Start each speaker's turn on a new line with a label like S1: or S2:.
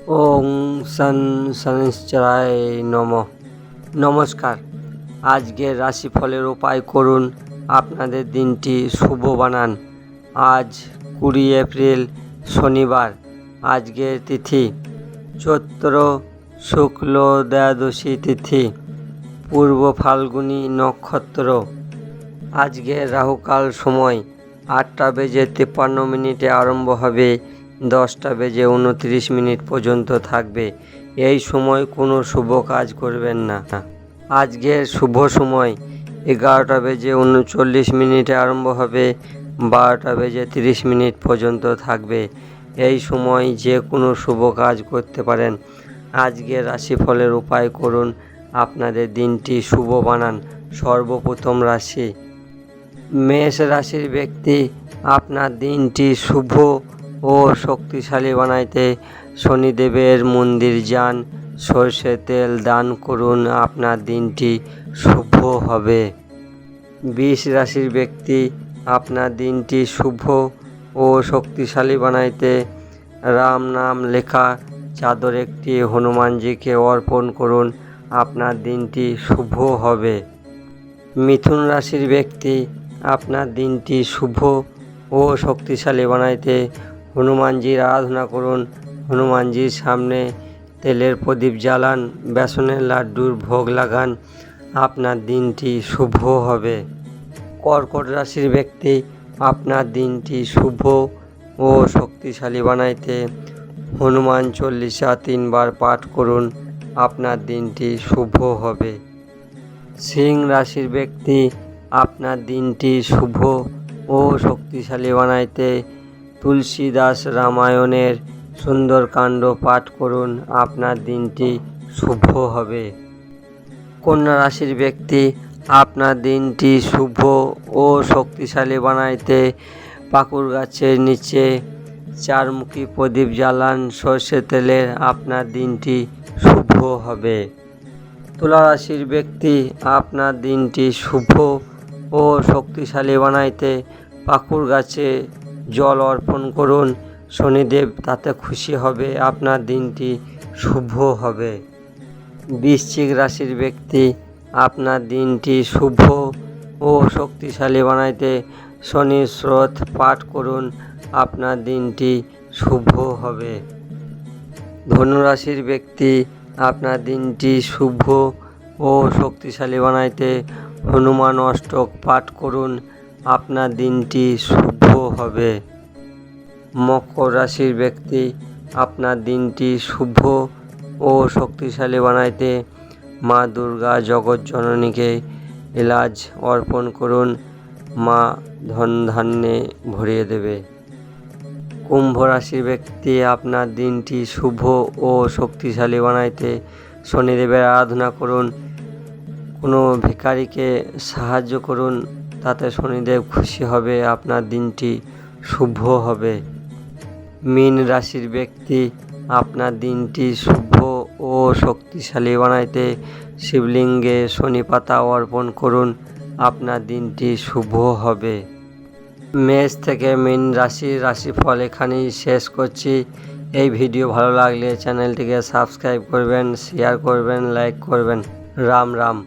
S1: ওং শনিশ্চরায় নমঃ। নমস্কার। আজকের রাশিফলের উপায় করুন, আপনাদের দিনটি শুভ বানান। আজ 20 এপ্রিল শনিবার। আজকের তিথি চৈত্র শুক্ল দ্বাদশী তিথি, পূর্ব ফাল্গুনী নক্ষত্র। আজকের রাহুকাল সময় 8টা বেজে 53 মিনিটে আরম্ভ হবে, 10টা বেজে 29 মিনিট পর্যন্ত থাকবে। এই সময় কোনো শুভ কাজ করবেন না। আজকের শুভ সময় 11টা বেজে 39 মিনিটে আরম্ভ হবে, 12টা বেজে 30 মিনিট পর্যন্ত থাকবে। এই সময় যে কোনো শুভ কাজ করতে পারেন। আজকের রাশিফলের উপায় করুন, আপনাদের দিনটি শুভ বানান। সর্বপ্রথম রাশি মেষ রাশির ব্যক্তি, আপনার দিনটি শুভ ও শক্তিশালী বানাইতে শনিদেবের মন্দির যান, সরষের তেল দান করুন, আপনার দিনটি শুভ হবে। বৃষ রাশির ব্যক্তি, আপনার দিনটি শুভ ও শক্তিশালী বানাইতে রাম নাম লেখা চাদর একটি হনুমানজিকে অর্পণ করুন, আপনার দিনটি শুভ হবে। মিথুন রাশির ব্যক্তি, আপনার দিনটি শুভ ও শক্তিশালী বানাইতে হনুমানজির আরাধনা করুন, হনুমানজির সামনে তেলের প্রদীপ জ্বালান, বেসনের লাড্ডুর ভোগ লাগান, আপনার দিনটি শুভ হবে। কর্কট রাশির ব্যক্তি, আপনার দিনটি শুভ ও শক্তিশালী বানাইতে হনুমান চল্লিশা 3 বার পাঠ করুন, আপনার দিনটি শুভ হবে। সিংহ রাশির ব্যক্তি, আপনার দিনটি শুভ ও শক্তিশালী বানাইতে তুলসীদাস রামায়ণের সুন্দরকাণ্ড পাঠ করুন, আপনার দিনটি শুভ হবে। কন্যা রাশির ব্যক্তি, আপনার দিনটি শুভ ও শক্তিশালী বানাইতে পাকুর গাছের নিচে 4মুখী প্রদীপ জ্বালান সরষের তেলের, আপনার দিনটি শুভ হবে। তুলা রাশির ব্যক্তি, আপনার দিনটি শুভ ও শক্তিশালী বানাইতে পাকুর গাছে জল অর্পণ করুন, শনিদেব তাতে খুশি হবে, আপনার দিনটি শুভ হবে। বৃশ্চিক রাশির ব্যক্তি, আপনার দিনটি শুভ ও শক্তিশালী বানাইতে শনির স্তোত্র পাঠ করুন, আপনার দিনটি শুভ হবে। ধনু রাশির ব্যক্তি, আপনার দিনটি শুভ ও শক্তিশালী বানাইতে হনুমান অষ্টক পাঠ করুন, আপনার দিনটি শুভ হবে। মকর রাশির ব্যক্তি, আপনার দিনটি শুভ ও শক্তিশালী বানাইতে মা দুর্গা জগৎজননীকে এলাচ অর্পণ করুন, মা ধন ধান্যে ভরিয়ে দেবে। কুম্ভ রাশির ব্যক্তি, আপনার দিনটি শুভ ও শক্তিশালী বানাইতে শনিদেবের আরাধনা করুন, কোনো ভিখারিকে সাহায্য করুন, তাতে শনিদেব খুশি হবে, আপনার দিনটি শুভ হবে। মীন রাশির ব্যক্তি, আপনার দিনটি শুভ ও শক্তিশালী বানাইতে শিবলিঙ্গে শনি পাতা অর্পণ করুন, আপনার দিনটি শুভ হবে। মেষ থেকে মীন রাশির রাশিফল এখানেই শেষ করছি। এই ভিডিও ভালো লাগলে চ্যানেলটিকে সাবস্ক্রাইব করবেন, শেয়ার করবেন, লাইক করবেন। রাম রাম।